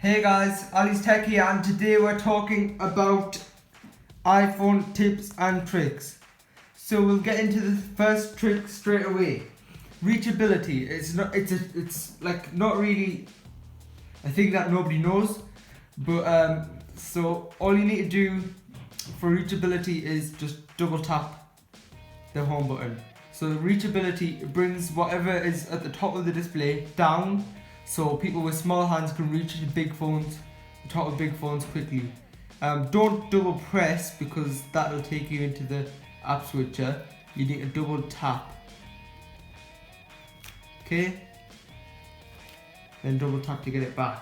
Hey guys, Ali's Tech here, and today we're talking about iPhone tips and tricks. So we'll get into the first trick straight away. Reachability. It's like not really a thing that nobody knows, but so all you need to do for reachability is just double tap the home button. So reachability brings whatever is at the top of the display down, so people with small hands can reach the big phones, the top of big phones quickly. Don't double press because that'll take you into the app switcher. You need to double tap. Okay? Then double tap to get it back.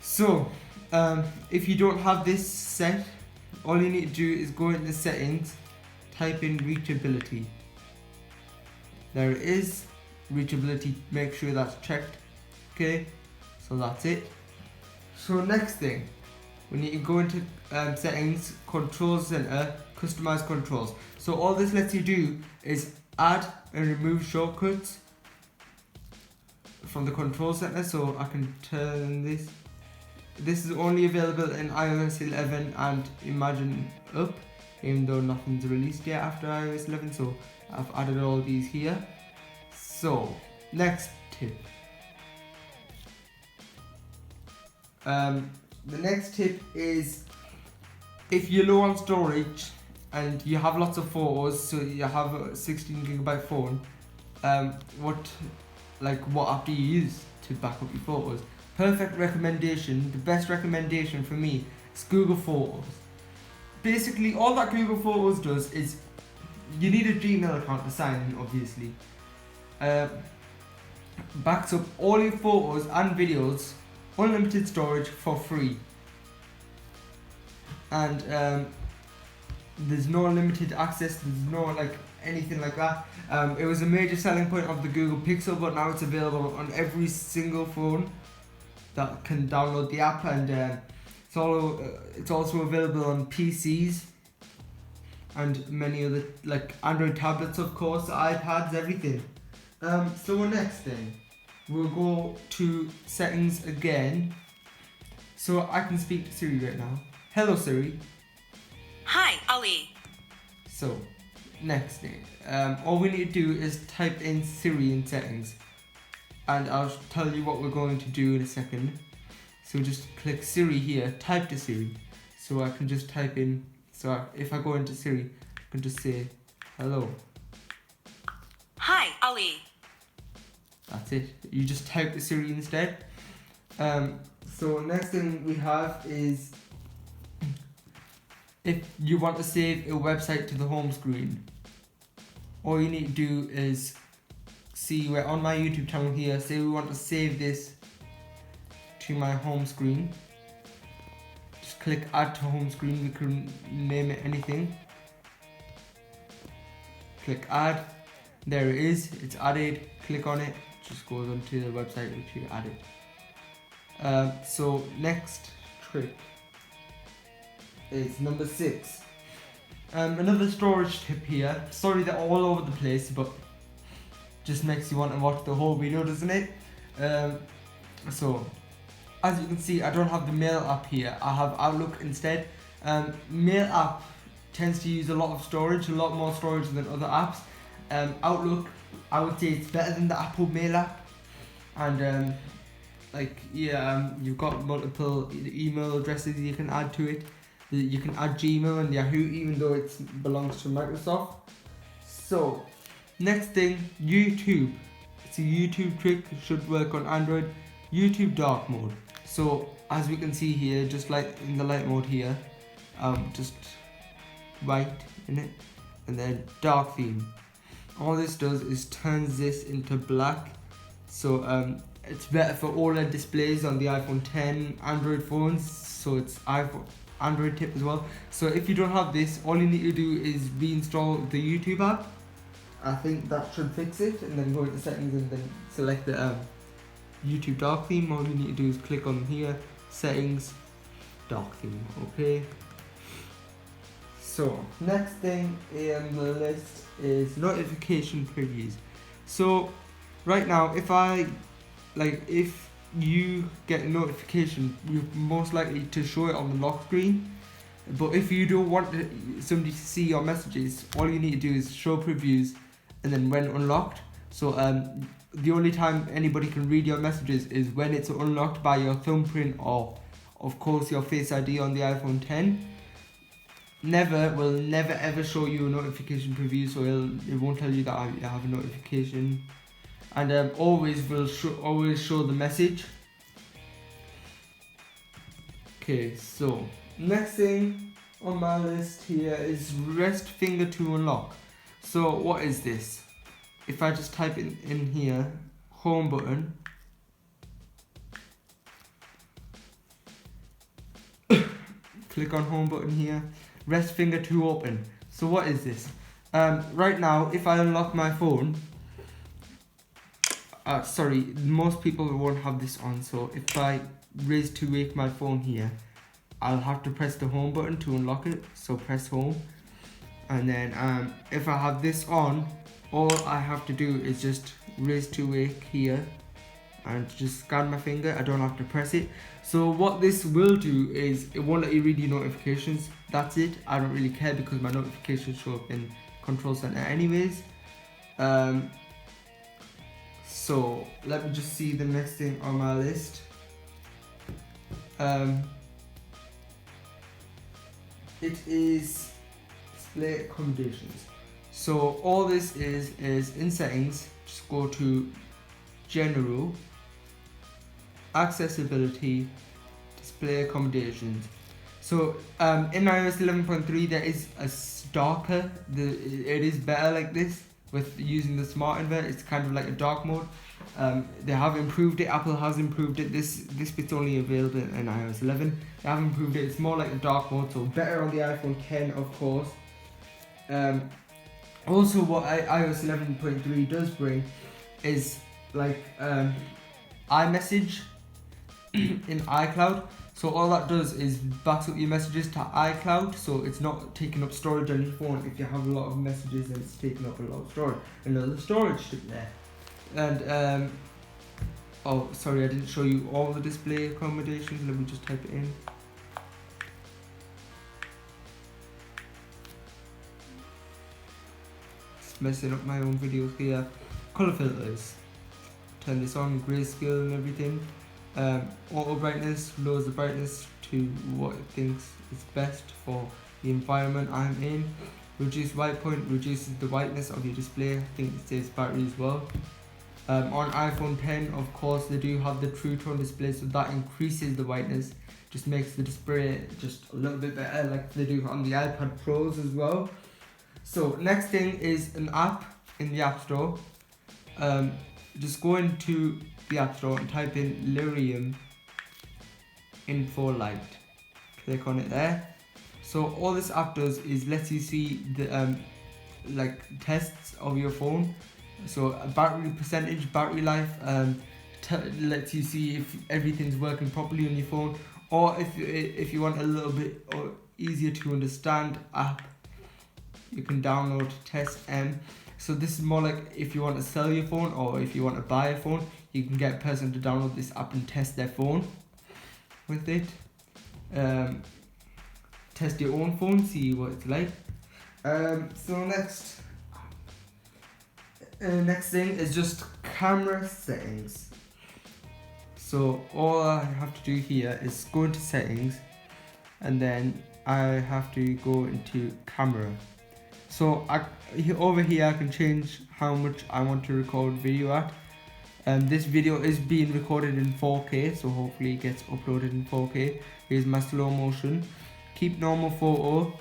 So, if you don't have this set, all you need to do is go into settings, type in reachability. There it is. Reachability, make sure that's checked. Okay, so that's it. So next thing, we need to go into settings, control center, customize controls. So all this lets you do is add and remove shortcuts from the control center. So I can turn this. This is only available in iOS 11 and Imagine up, even though nothing's released yet after iOS 11. So I've added all these here. So, next tip. The next tip is if you're low on storage and you have lots of photos, so you have a 16GB phone, what app do you use to back up your photos? Perfect recommendation, the best recommendation for me is Google Photos. Basically, all that Google Photos does is you need a Gmail account to sign in, obviously. Backs up all your photos and videos, unlimited storage for free, and there's no limited access, there's no anything like that. It was a major selling point of the Google Pixel, but now it's available on every single phone that can download the app, and it's also available on PCs and many other Android tablets, of course, iPads, everything. So next thing, we'll go to settings again. So I can speak to Siri right now. Hello Siri. Hi, Ali. So, next thing, all we need to do is type in Siri in settings. And I'll tell you what we're going to do in a second. So just click Siri here, type to Siri. So I can just type in, if I go into Siri, I can just say, hello. Hi, Ali. That's it. You just type the Siri instead. So next thing we have is if you want to save a website to the home screen, all you need to do is we're on my YouTube channel here. Say we want to save this to my home screen. Just click add to home screen. We can name it anything. Click add. There it is. It's added. Click on it. Just goes onto the website which you added. So next trick is number 6. Another storage tip here. Sorry, they're all over the place, but just makes you want to watch the whole video, doesn't it? So as you can see, I don't have the Mail app here. I have Outlook instead. Mail app tends to use a lot of storage, a lot more storage than other apps. Outlook, I would say it's better than the Apple Mail app, and you've got multiple email addresses you can add to it. You can add Gmail and Yahoo, even though it belongs to Microsoft. So next thing, YouTube. It's a YouTube trick, it should work on Android. YouTube dark mode. So as we can see here, just like in the light mode here, just white in it, and then dark theme. All this does is turns this into black. So it's better for OLED displays on the iPhone 10 Android phones. So it's Android tip as well. So if you don't have this, all you need to do is reinstall the YouTube app. I think that should fix it, and then go into settings and then select the YouTube dark theme. All you need to do is click on here, settings, dark theme. Okay. So next thing in the list is notification previews. So right now, if you get a notification, you're most likely to show it on the lock screen. But if you don't want somebody to see your messages, all you need to do is show previews and then when unlocked. So the only time anybody can read your messages is when it's unlocked by your thumbprint or of course your Face ID on the iPhone 10. Will never ever show you a notification preview, so it won't tell you that you have a notification. And always show the message. Okay, so next thing on my list here is rest finger to unlock. So what is this? If I just type in here, home button, click on home button here, rest finger to open. So what is this? Right now, if I unlock my phone, sorry, most people won't have this on, so if I raise to wake my phone here, I'll have to press the home button to unlock it, so press home. And then if I have this on, all I have to do is just raise to wake here and just scan my finger. I don't have to press it. So what this will do is it won't let you read your notifications. That's it. I don't really care because my notifications show up in control center anyways. So let me just see the next thing on my list. It is display accommodations. So all this is in settings, just go to general, accessibility, display accommodations. So in iOS 11.3 there is a darker, it is better like this with using the smart invert. It's kind of like a dark mode. They have improved it, Apple has improved it. This bit's only available in iOS 11. They have improved it, it's more like a dark mode, so better on the iPhone 10 of course. Also what iOS 11.3 does bring is like iMessage in iCloud. So all that does is backs up your messages to iCloud, so it's not taking up storage on your phone. If you have a lot of messages and it's taking up a lot of storage, another storage chip there. And oh sorry, I didn't show you all the display accommodations. Let me just type it in. Just messing up my own videos here. Color filters. Turn this on, grayscale and everything. Auto brightness lowers the brightness to what it thinks is best for the environment I'm in. Reduce white point reduces the whiteness of your display. I think it saves battery as well. On iPhone 10, of course, they do have the True Tone display, so that increases the whiteness, just makes the display just a little bit better, like they do on the iPad Pros as well. So next thing is an app in the App Store. Just go into the App Store and type in Lyrium Info Light. Click on it there. So all this app does is lets you see the like tests of your phone. So battery percentage, battery life, lets you see if everything's working properly on your phone, or if you want a little bit or easier to understand app, you can download Test M. So this is more like if you want to sell your phone or if you want to buy a phone, you can get a person to download this app and test their phone with it. Test your own phone, see what it's like. So next thing is just camera settings. So all I have to do here is go into settings and then I have to go into camera. So over here I can change how much I want to record video at. This video is being recorded in 4K, so hopefully it gets uploaded in 4K. Here's my slow motion. Keep normal photo.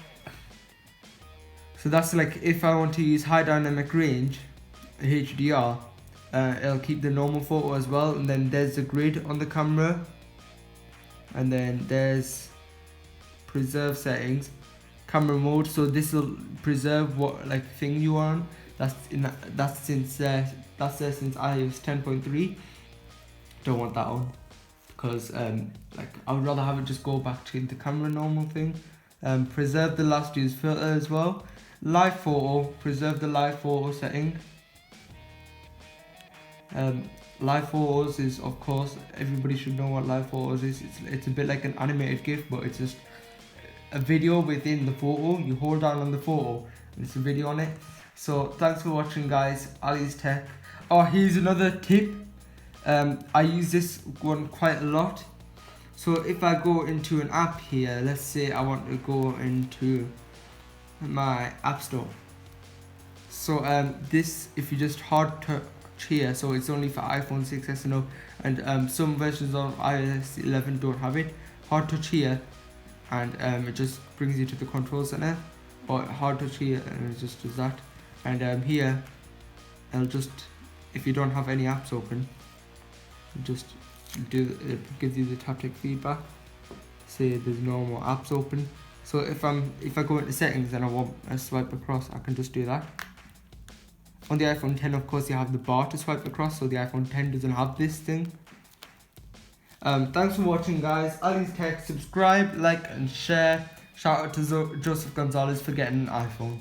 So that's like if I want to use high dynamic range, HDR, it'll keep the normal photo as well. And then there's the grid on the camera, and then there's preserve settings, camera mode. So this will preserve what like thing you are on. That's since there since iOS 10.3. Don't want that on because like I would rather have it just go back to the camera normal thing. Preserve the last used filter as well. Live photo, preserve the live photo setting. live photos is, of course, everybody should know what live photos is. It's a bit like an animated GIF, but it's just a video within the photo. You hold down on the photo and it's a video on it. So thanks for watching, guys. Ali's Tech. Oh, here's another tip. I use this one quite a lot. So if I go into an app here, let's say I want to go into my app store. So this, if you just hard touch here, so it's only for iPhone 6s and up, and some versions of iOS 11 don't have it. Hard touch here, and it just brings you to the control center, or hard touch here and it just does that. And here I'll just, if you don't have any apps open, just do it, gives you the taptic feedback, say there's no more apps open. So if I go into settings and I want a swipe across, I can just do that. On the iPhone 10, of course, you have the bar to swipe across, so the iPhone 10 doesn't have this thing. Thanks for watching, guys. Ali's Tech. Subscribe, like and share. Shout out to Joseph Gonzalez for getting an iPhone.